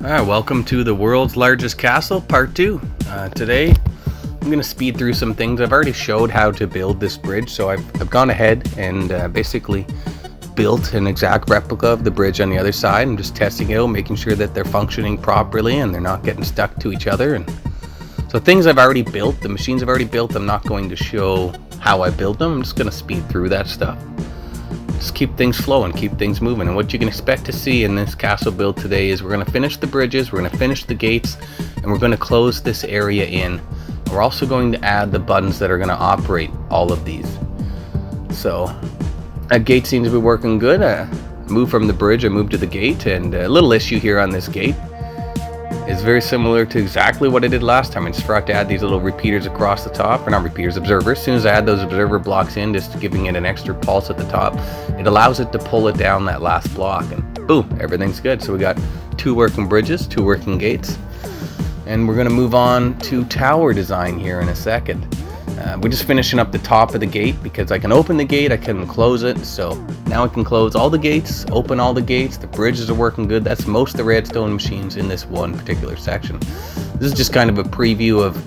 Alright, welcome to the world's largest castle, part 2. Today, I'm going to speed through some things. I've already showed how to build this bridge, so I've gone ahead and basically built an exact replica of the bridge on the other side. I'm just testing it out, making sure that they're functioning properly and they're not getting stuck to each other. And so things I've already built, the machines I've already built, I'm not going to show how I build them. I'm just going to speed through that stuff. Just keep things flowing, keep things moving. And what you can expect to see in this castle build today is we're going to finish the bridges, we're going to finish the gates, and we're going to close this area in. We're also going to add the buttons that are going to operate all of these. So that gate seems to be working good. Move from the bridge, I moved to the gate, and a little issue here on this gate is very similar to exactly what I did last time. I just forgot to add these little repeaters across the top, or not repeaters, observers. As soon as I add those observer blocks in, just giving it an extra pulse at the top, it allows it to pull it down that last block, and boom, everything's good. So we got 2 working bridges, 2 working gates, and we're going to move on to tower design here in a second. We're just finishing up the top of the gate because I can open the gate, I can close it. So now I can close all the gates, open all the gates. The bridges are working good. That's most of the redstone machines in this one particular section. This is just kind of a preview of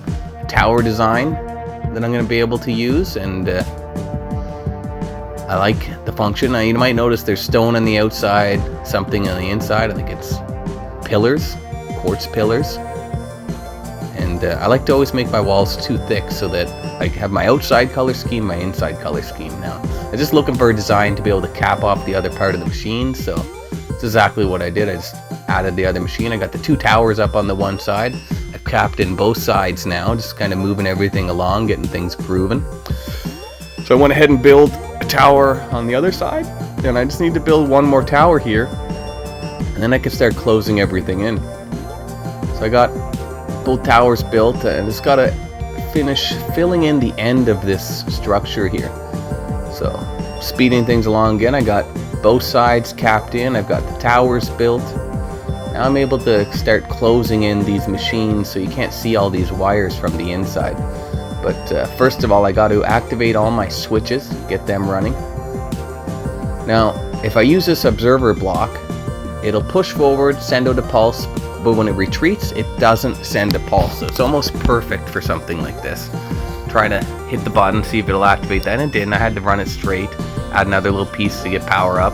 tower design that I'm going to be able to use, and I like the function. Now you might notice there's stone on the outside, something on the inside. I think it's pillars, quartz pillars. And I like to always make my walls too thick so that I have my outside color scheme, my inside color scheme. Now, I'm just looking for a design to be able to cap off the other part of the machine, so that's exactly what I did. I just added the other machine. I got the 2 towers up on the one side. I've capped in both sides now, just kind of moving everything along, getting things grooving. So I went ahead and built a tower on the other side, and I just need to build one more tower here, and then I can start closing everything in. So I got both towers built, and just gotta finish filling in the end of this structure here. So speeding things along again. I got both sides capped in, I've got the towers built. Now I'm able to start closing in these machines so you can't see all these wires from the inside. But first of all, I got to activate all my switches, get them running. Now if I use this observer block, it'll push forward, send out a pulse, but when it retreats, it doesn't send a pulse. So it's almost perfect for something like this. Try to hit the button, see if it'll activate that, and it didn't. I had to run it straight, add another little piece to get power up.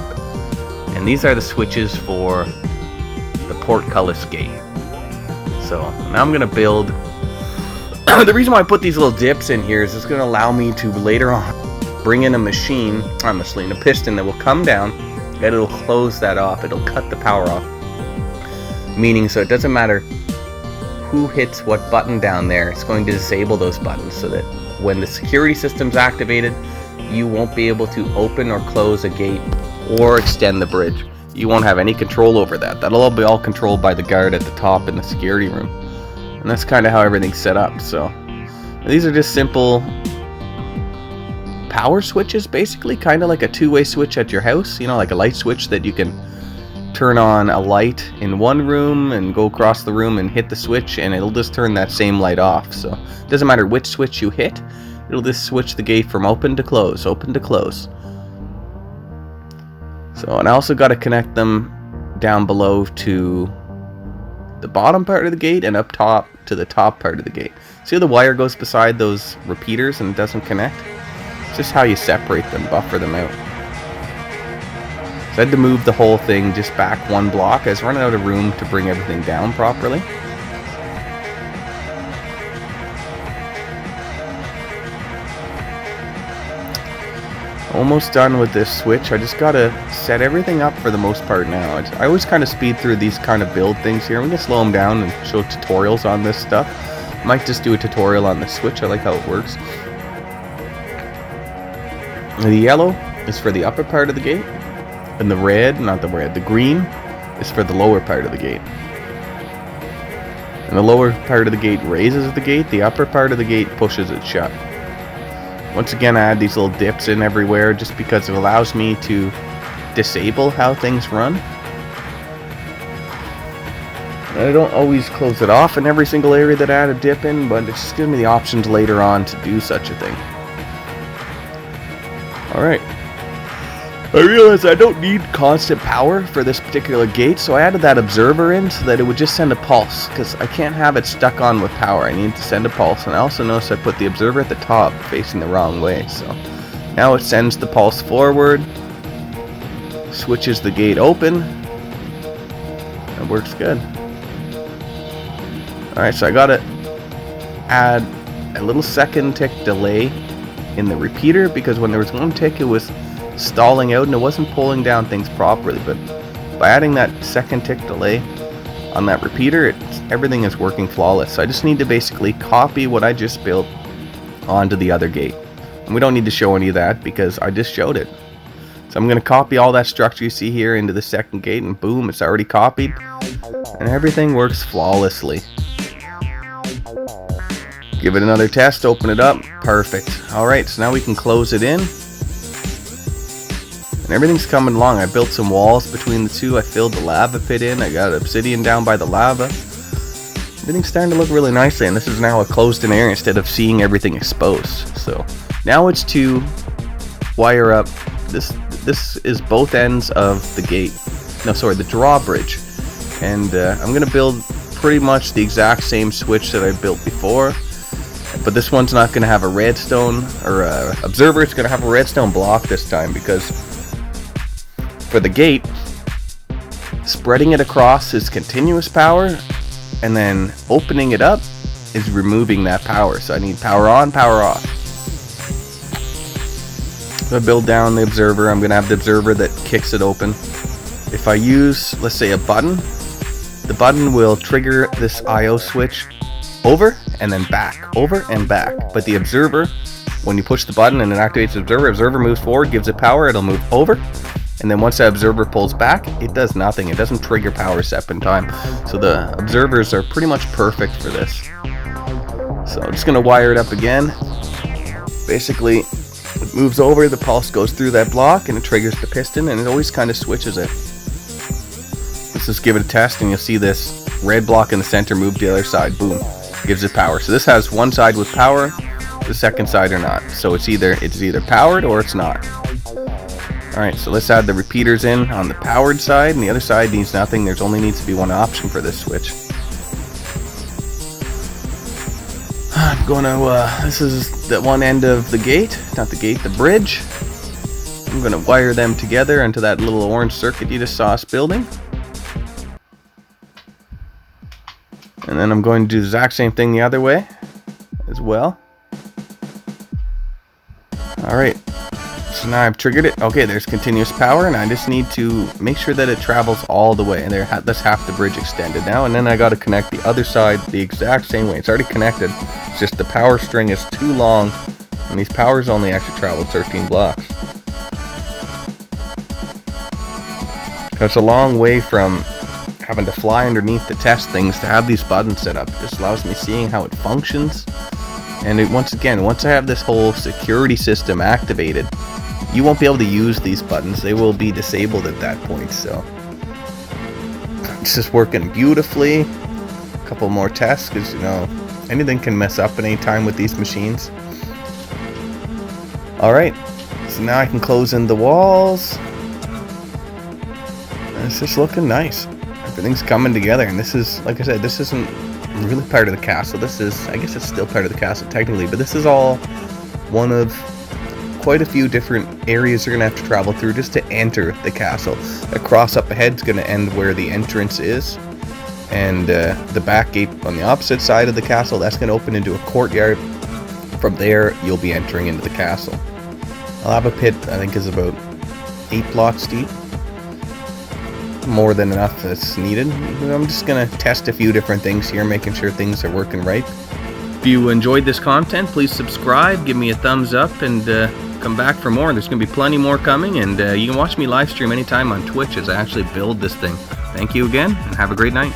And these are the switches for the Portcullis gate. So now I'm gonna build. The reason why I put these little dips in here is it's gonna allow me to later on bring in a machine, a piston that will come down, and it'll close that off. It'll cut the power off. Meaning, so it doesn't matter who hits what button down there, it's going to disable those buttons so that when the security system's activated, you won't be able to open or close a gate or extend the bridge. You won't have any control over that. That'll all be controlled by the guard at the top in the security room. And that's kind of how everything's set up. So these are just simple power switches, basically, kind of like a 2-way switch at your house, you know, like a light switch that you can turn on a light in one room and go across the room and hit the switch, and it'll just turn that same light off. So it doesn't matter which switch you hit, it'll just switch the gate from open to close, open to close. So, and I also got to connect them down below to the bottom part of the gate and up top to the top part of the gate. See how the wire goes beside those repeaters and it doesn't connect? It's just how you separate them, buffer them out. So I had to move the whole thing just back 1 block. I was running out of room to bring everything down properly. Almost done with this switch. I just gotta set everything up for the most part now. I always kind of speed through these kind of build things here. We can slow them down and show tutorials on this stuff. Might just do a tutorial on the switch. I like how it works. The yellow is for the upper part of the gate. And the the green is for the lower part of the gate. And the lower part of the gate raises the gate, the upper part of the gate pushes it shut. Once again, I add these little dips in everywhere just because it allows me to disable how things run. And I don't always close it off in every single area that I add a dip in, but it's just giving me the options later on to do such a thing. Alright. I realized I don't need constant power for this particular gate, so I added that observer in so that it would just send a pulse, because I can't have it stuck on with power. I need to send a pulse, and I also noticed I put the observer at the top facing the wrong way, so now it sends the pulse forward, switches the gate open. It works good. Alright, so I gotta add a little second tick delay in the repeater, because when there was one tick it was stalling out and it wasn't pulling down things properly, but by adding that second tick delay on that repeater, everything is working flawless. So I just need to basically copy what I just built onto the other gate, and we don't need to show any of that because I just showed it. So I'm going to copy all that structure you see here into the second gate, and boom, it's already copied and everything works flawlessly. Give it another test, open it up, perfect. Alright, so now we can close it in. And everything's coming along. I built some walls between the two. I filled the lava pit in. I got obsidian down by the lava. Everything's starting to look really nicely, and this is now a closed-in area instead of seeing everything exposed. So now it's to wire up. This is both ends of the gate. No, sorry, the drawbridge. And I'm going to build pretty much the exact same switch that I built before. But this one's not going to have a redstone or a observer. It's going to have a redstone block this time, because for the gate, spreading it across is continuous power, and then opening it up is removing that power. So I need power on, power off. So I build down the observer. I'm going to have the observer that kicks it open. If I use, let's say, a button, the button will trigger this IO switch over and then back, over and back. But the observer, when you push the button and it activates the observer moves forward, gives it power, it'll move over. And then once that observer pulls back, it does nothing. It doesn't trigger power step in time. So the observers are pretty much perfect for this. So I'm just going to wire it up again. Basically, it moves over, the pulse goes through that block, and it triggers the piston, and it always kind of switches it. Let's just give it a test, and you'll see this red block in the center move to the other side. Boom. Gives it power. So this has one side with power, the second side or not. So it's either powered or it's not. Alright, so let's add the repeaters in on the powered side, and the other side needs nothing. There's only needs to be one option for this switch. I'm gonna, this is the one end of the gate, not the gate, the bridge. I'm gonna wire them together into that little orange circuit you just saw us building. And then I'm going to do the exact same thing the other way as well. Alright, so now I've triggered it. Okay, there's continuous power, and I just need to make sure that it travels all the way. And that's half the bridge extended now. And then I got to connect the other side the exact same way. It's already connected. It's just the power string is too long, and these powers only actually travel 13 blocks. That's a long way from having to fly underneath to test things to have these buttons set up. It just allows me seeing how it functions. And once I have this whole security system activated, you won't be able to use these buttons. They will be disabled at that point. So it's just working beautifully. A couple more tests, because you know anything can mess up at any time with these machines. Alright, so now I can close in the walls. And it's just looking nice. Everything's coming together, and this is, like I said, this isn't really part of the castle. This is, I guess it's still part of the castle technically, but this is all one of quite a few different areas you're going to have to travel through just to enter the castle. A cross up ahead is going to end where the entrance is, and the back gate on the opposite side of the castle, that's going to open into a courtyard. From there, you'll be entering into the castle. A lava pit, I think, is about 8 blocks deep. More than enough that's needed. I'm just gonna test a few different things here, making sure things are working right. If you enjoyed this content, please subscribe, give me a thumbs up, and come back for more. There's gonna be plenty more coming, and you can watch me live stream anytime on Twitch as I actually build this thing. Thank you again, and have a great night.